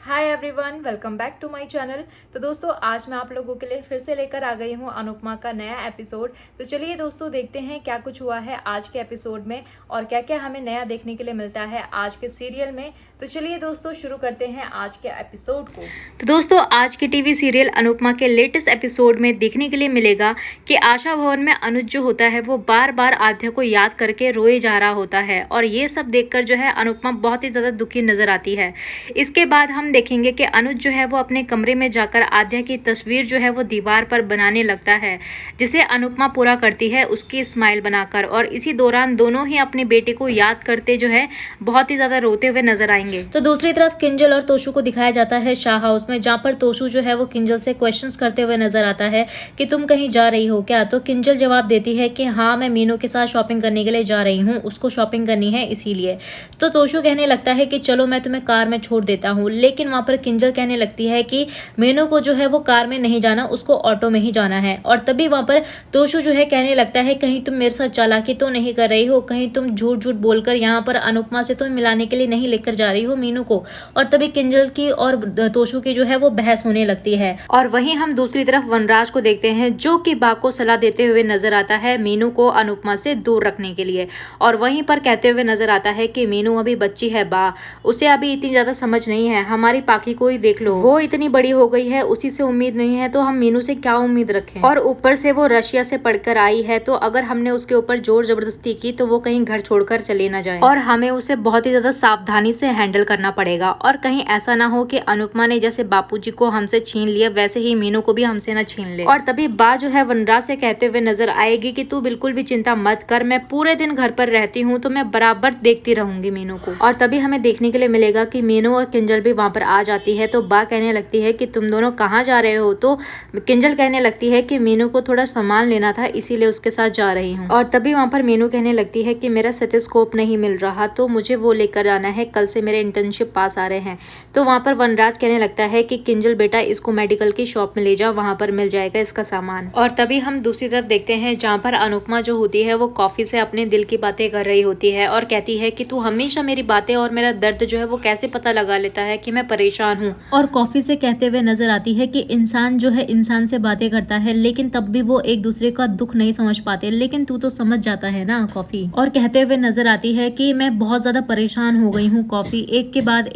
Hi everyone, welcome back to my channel. तो दोस्तों, आज मैं आप लोगों के लिए फिर से लेकर आ गई हूँ अनुपमा का नया एपिसोड। तो चलिए दोस्तों, देखते हैं क्या कुछ हुआ है आज के एपिसोड में और क्या क्या हमें नया देखने के लिए मिलता है आज के सीरियल में। तो चलिए दोस्तों, शुरू करते हैं आज के एपिसोड को। तो दोस्तों, आज के टीवी सीरियल अनुपमा के लेटेस्ट एपिसोड में देखने के लिए मिलेगा कि आशा भवन में अनुज जो होता है वो बार बार आद्या को याद करके रोए जा रहा होता है और ये सब देखकर जो है अनुपमा बहुत ही ज्यादा दुखी नजर आती है। इसके बाद हम देखेंगे कि अनुज जो है वो अपने कमरे में जाकर आद्या की तस्वीर जो है वो दीवार पर बनाने लगता है, जिसे अनुपमा पूरा करती है उसकी स्माइल बनाकर। और इसी दौरान दोनों ही अपने बेटे को याद करते जो है बहुत ही ज्यादा रोते हुए नजर आएंगे। तो दूसरी तरफ किंजल और तोशु को दिखाया जाता है शाह हाउस में, जहाँ पर तोशु जो है वो किंजल से क्वेश्चंस करते हुए नजर आता है कि तुम कहीं जा रही हो क्या। तो किंजल जवाब देती है कि हाँ, मैं मीनू के साथ शॉपिंग करने के लिए जा रही हूँ, उसको शॉपिंग करनी है इसीलिए। तो तोशु कहने लगता है कि चलो मैं तुम्हें कार में छोड़ देता हूँ, लेकिन वहां पर किंजल कहने लगती है कि मीनू को जो है वो कार में नहीं जाना, उसको ऑटो में ही जाना है। और तभी वहां पर तोशु जो है कहने लगता है कहीं तुम मेरे साथ चालाकी तो नहीं कर रही हो, कहीं तुम झूठ झूठ बोलकर यहाँ पर अनुपमा से तुम्हें मिलाने के लिए नहीं लेकर जा रही हो मीनू को। और तभी किंजल की और तोशु की जो है वो बहस होने लगती है। और वहीं हम दूसरी तरफ वनराज को देखते हैं, जो कि बा को सलाह देते हुए नजर आता है मीनू को अनुपमा से दूर रखने के लिए। और वहीं पर कहते हुए नजर आता है कि मीनू अभी बच्ची है बा, उसे अभी इतनी ज्यादा समझ नहीं है, हमारी पाखी को ही देख लो, वो इतनी बड़ी हो गई है, उसी से उम्मीद नहीं है तो हम मीनू से क्या उम्मीद रखें। और ऊपर से वो रशिया से पढ़कर आई है, तो अगर हमने उसके ऊपर जोर जबरदस्ती की तो वो कहीं घर छोड़कर चले ना जाए और हमें उसे बहुत ही ज्यादा सावधानी से हैंडल करना पड़ेगा। और कहीं ऐसा ना हो कि अनुपमा ने जैसे बापूजी को हमसे छीन लिया वैसे ही मीनू को भी हमसे ना छीन ले। और तभी बा जो है वनराज से कहते हुए नजर आएगी कि तू बिल्कुल भी चिंता मत कर, मैं पूरे दिन घर पर रहती हूँ तो मैं बराबर देखती रहूंगी मीनू को। और तभी हमें देखने के लिए मिलेगा कि मीनू और किंजल भी वहां पर आ जाती है। तो बा कहने लगती है कि तुम दोनों कहाँ जा रहे हो। तो किंजल कहने लगती है कि मीनू को थोड़ा सामान लेना था इसीलिए उसके साथ जा रही हूँ। और तभी वहां पर मीनू कहने लगती है कि मेरा स्टेथोस्कोप नहीं मिल रहा तो मुझे वो लेकर आना है, कल से मेरे इंटर्नशिप पास आ रहे हैं। तो वहां पर वनराज कहने लगता है कि किंजल बेटा इसको मेडिकल की शॉप में ले जाओ, वहां पर मिल जाएगा इसका सामान। और तभी हम दूसरी तरफ देखते हैं जहाँ पर अनुपमा जो होती है वो कॉफी से अपने दिल की बातें कर रही होती है और कहती है कि तू हमेशा मेरी बातें और मेरा दर्द जो है वो कैसे पता लगा लेता है कि मैं परेशान हूँ। और कॉफी से कहते हुए नजर आती है कि इंसान जो है इंसान से बातें करता है लेकिन तब भी वो एक दूसरे का दुख नहीं समझ पाते, लेकिन तू तो समझ जाता है ना कॉफी। और कहते हुए नजर आती है कि मैं बहुत ज्यादा परेशान हो गई हूँ कॉफी, एक के बाद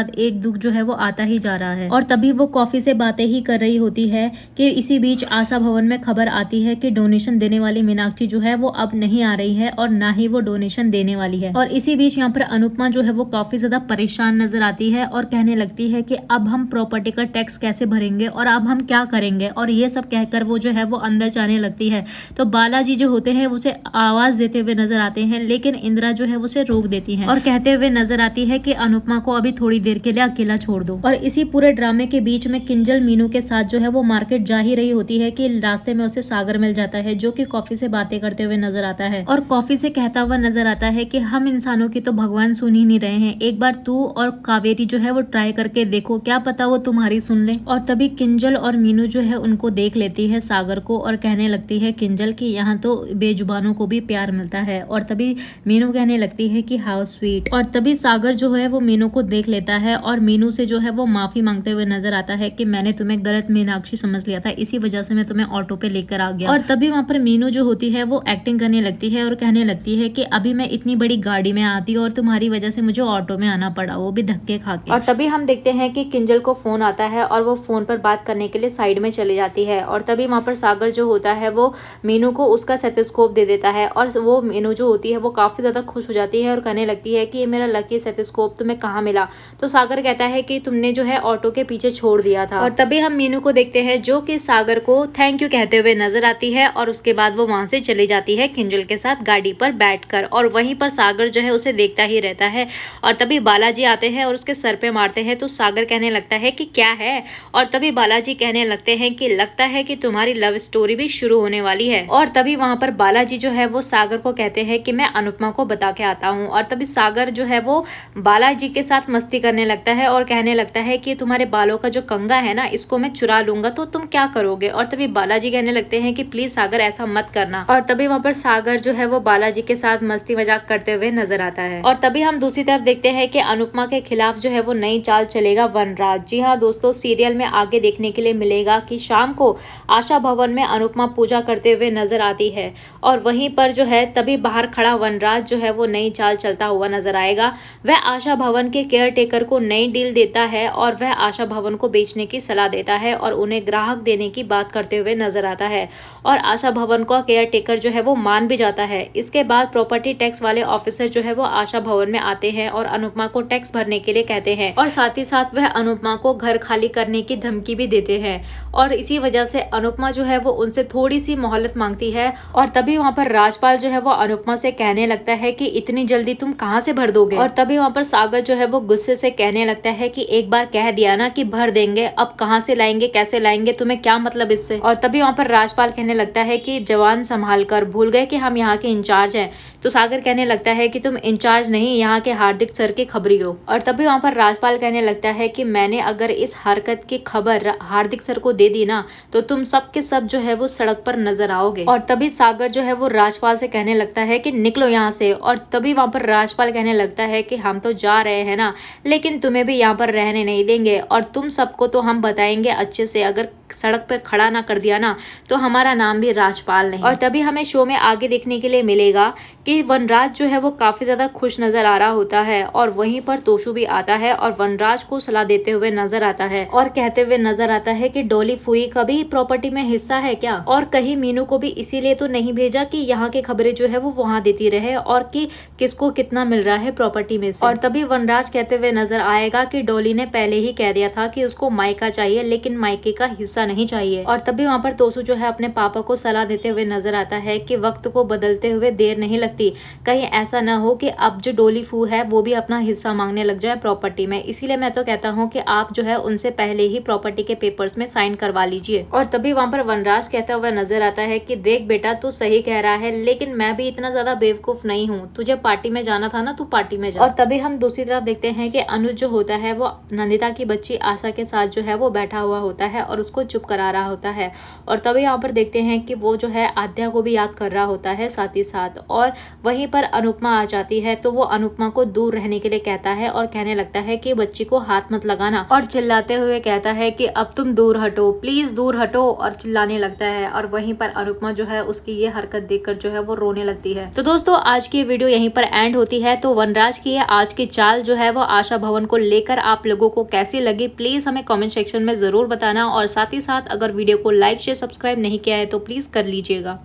एक दुख जो है वो आता ही जा रहा है। और तभी वो कॉफी से बातें ही कर रही होती है कि इसी बीच आशा भवन में खबर आती है कि डोनेशन देने वाली मीनाक्षी जो है वो अब नहीं आ रही है और ना ही वो डोनेशन देने वाली है। और इसी बीच यहाँ पर अनुपमा जो है वो काफी ज्यादा परेशान नजर आती है और कहने लगती है कि अब हम प्रॉपर्टी का टैक्स कैसे भरेंगे और अब हम क्या करेंगे। और ये सब कहकर वो जो है वो अंदर जाने लगती है। तो बालाजी जो होते हैं उसे आवाज देते हुए नजर आते हैं, लेकिन इंदिरा जो है उसे रोक देती है और कहते हुए नजर आती है कि अनुपमा को अभी थोड़ी देर के लिए अकेला छोड़ दो। और इसी पूरे ड्रामे के बीच में किंजल मीनू के साथ जो है वो मार्केट जा ही रही होती है कि रास्ते में उसे सागर मिल जाता है, जो कि कॉफी से बातें करते हुए नजर आता है और कॉफी से कहता हुआ नजर आता है कि हम इंसानों की तो भगवान सुन ही नहीं रहे हैं, एक बार तू और कावेरी जो है वो ट्राई करके देखो, क्या पता वो तुम्हारी सुन ले। और तभी किंजल और मीनू जो है उनको देख लेती है सागर को और कहने लगती है किंजल कि यहाँ तो बेजुबानों को भी प्यार मिलता है। और तभी मीनू कहने लगती है कि हाउ स्वीट। और तभी सागर जो है वो मीनू को देख लेता है और मीनू से जो है वो माफी मांगते हुए नजर आता है कि मैंने तुम्हें गलत मीनाक्षी समझ लिया था, इसी वजह से मैं तुम्हें ऑटो पे लेकर आ गया। और तभी वहां पर मीनू जो होती है वो एक्टिंग करने लगती है और कहने लगती है कि अभी मैं इतनी बड़ी गाड़ी में आती और तुम्हारी वजह से मुझे ऑटो में आना पड़ा, वो भी धक्के खा के। और तभी हम देखते हैं कि किंजल को फोन आता है और वो फोन पर बात करने के लिए साइड में चली जाती है। और तभी वहां पर सागर जो होता है वो मीनू को उसका स्टेथोस्कोप दे देता है और वो मीनू जो होती है वो काफी ज्यादा खुश हो जाती है और कहने लगती है कि ये मेरा लकी स्टेथोस्कोप तुम्हें कहाँ मिला। तो सागर कहता है कि तुमने जो है ऑटो के पीछे छोड़ दिया था। और तभी हम मीनू को देखते हैं जो कि सागर को थैंक यू कहते हुए नजर आती है और उसके बाद वो वहां से चली जाती है किंजल के साथ गाड़ी पर बैठकर। और वहीं पर सागर जो है उसे देखता ही रहता है। और तभी बालाजी आते हैं और उसके सर पे मारते हैं। तो सागर कहने लगता है कि क्या है। और तभी बालाजी कहने लगते हैं कि लगता है कि तुम्हारी लव स्टोरी भी शुरू होने वाली है। और तभी वहां पर बालाजी जो है वो सागर को कहते हैं कि मैं अनुपमा को बता के आता हूँ। और तभी सागर जो है वो बालाजी के साथ मस्ती करने लगता है और कहने लगता है कि तुम्हारे बालों का जो कंगा है ना, इसको मैं चुरा लूंगा तो तुम क्या करोगे। और तभी बालाजी कहने लगते हैं कि प्लीज सागर ऐसा मत करना। और तभी वहां पर सागर जो है वो बालाजी के साथ मस्ती मजाक करते हुए नजर आता है। और तभी हम दूसरी तरफ देखते हैं कि अनुपमा के खिलाफ जो है वो नई चाल चलेगा वनराज। जी हाँ दोस्तों, सीरियल में आगे देखने के लिए मिलेगा कि शाम को आशा भवन में अनुपमा पूजा करते हुए नजर आती है और वहीं पर जो है तभी बाहर खड़ा वनराज जो है वो नई चाल चलता हुआ नजर आएगा। वह आशा भवन के केयर टेकर को नई डील देता है और वह आशा भवन को बेचने की सलाह देता है और उन्हें ग्राहक देने की बात करते हुए नजर आता है और आशा भवन का केयर टेकर जो है वो मान भी जाता है। इसके बाद प्रॉपर्टी टैक्स वाले ऑफिसर जो है वो आशा भवन में आते हैं और अनुपमा को टैक्स भरने के लिए कहते हैं और साथ ही साथ वह अनुपमा को घर खाली करने की धमकी भी देते हैं और इसी वजह से अनुपमा जो है वो उनसे थोड़ी सी मोहलत मांगती है और तभी वहाँ पर राजपाल जो है वो अनुपमा से कहने लगता है कि इतनी जल्दी तुम कहाँ से भर दोगे। और तभी वहाँ पर सागर जो है वो गुस्से से कहने लगता है कि एक बार कह दिया ना कि भर देंगे, अब कहाँ से लाएंगे, कैसे लाएंगे, तुम्हें क्या मतलब इससे। और तभी वहाँ पर राजपाल कहने लगता है कि जवान संभाल कर, भूल गए कि हम यहाँ के इंचार्ज हैं। तो सागर कहने लगता है कि तुम इंचार्ज नहीं, यहाँ के हार्दिक सर की खबरी हो। और तभी वहाँ पर राजपाल कहने लगता है कि मैंने अगर इस हरकत की खबर हार्दिक सर को दे दी ना तो तुम सब के सब जो है वो सड़क पर नजर आओगे। और तभी सागर जो है वो राजपाल से कहने लगता है कि निकलो यहाँ से। और तभी वहाँ पर राजपाल कहने लगता है कि हम तो जा रहे हैं ना, लेकिन तुम्हें भी यहाँ पर रहने नहीं देंगे और तुम सबको तो हम बताएंगे अच्छे से, अगर सड़क पर खड़ा ना कर दिया ना तो हमारा नाम भी राजपाल नहीं। और तभी हमें शो में आगे देखने के लिए मिलेगा कि वनराज जो है वो काफी ज्यादा खुश नजर आ रहा होता है और वहीं पर तोशु भी आता है और वनराज को सलाह देते हुए नजर आता है और कहते हुए नजर आता है कि डोली फुई का भी प्रॉपर्टी में हिस्सा है क्या, और कहीं मीनू को भी इसीलिए तो नहीं भेजा कि यहाँ की खबरें जो है वो वहाँ देती रहे और कि किसको कितना मिल रहा है प्रॉपर्टी में से। और तभी वनराज कहते हुए नजर आएगा कि डोली ने पहले ही कह दिया था कि उसको मायका चाहिए लेकिन मायके का हिस्सा नहीं चाहिए। और तभी वहाँ पर तोशु जो है अपने पापा को सलाह देते हुए नजर आता है कि वक्त को बदलते हुए देर नहीं लगती, कहीं ऐसा ना हो कि अब जो डोली फू है वो भी अपना हिस्सा मांगने लग जाए प्रॉपर्टी में। इसीलिए मैं तो कहता हूँ कि आप जो है उनसे पहले ही प्रॉपर्टी के पेपर्स में साइन करवा लीजिए। और तभी वहाँ पर वनराज कहता हुआ नजर आता है कि देख बेटा, तू सही कह रहा है लेकिन मैं भी इतना ज्यादा बेवकूफ नहीं हूँ, तुझे पार्टी में जाना था ना, तू पार्टी में जा। और तभी हम दूसरी तरफ देखते हैं कि अनुज जो होता है वो नंदिता की बच्ची आशा के साथ जो है वो बैठा हुआ होता है और उसको चुप करा रहा होता है। और तभी यहाँ पर देखते हैं कि वो जो है आद्या को भी याद कर रहा होता है साथ ही साथ। और वहीं पर अनुपमा आ जाती है तो वो अनुपमा को दूर रहने के लिए कहता है और कहने लगता है कि बच्ची को हाथ मत लगाना और चिल्लाते हुए कहता है कि अब तुम दूर हटो, प्लीज दूर हटो, और चिल्लाने लगता है। और वहीं पर अनुपमा जो है उसकी ये हरकत देखकर जो है वो रोने लगती है। तो दोस्तों आज की वीडियो यहीं पर एंड होती है। तो वनराज की आज की चाल जो है वो आशा भवन को लेकर आप लोगों को कैसी लगी प्लीज हमें कमेंट सेक्शन में जरूर बताना और साथ ही साथ अगर वीडियो को लाइक शेयर सब्सक्राइब नहीं किया है तो प्लीज कर लीजिएगा।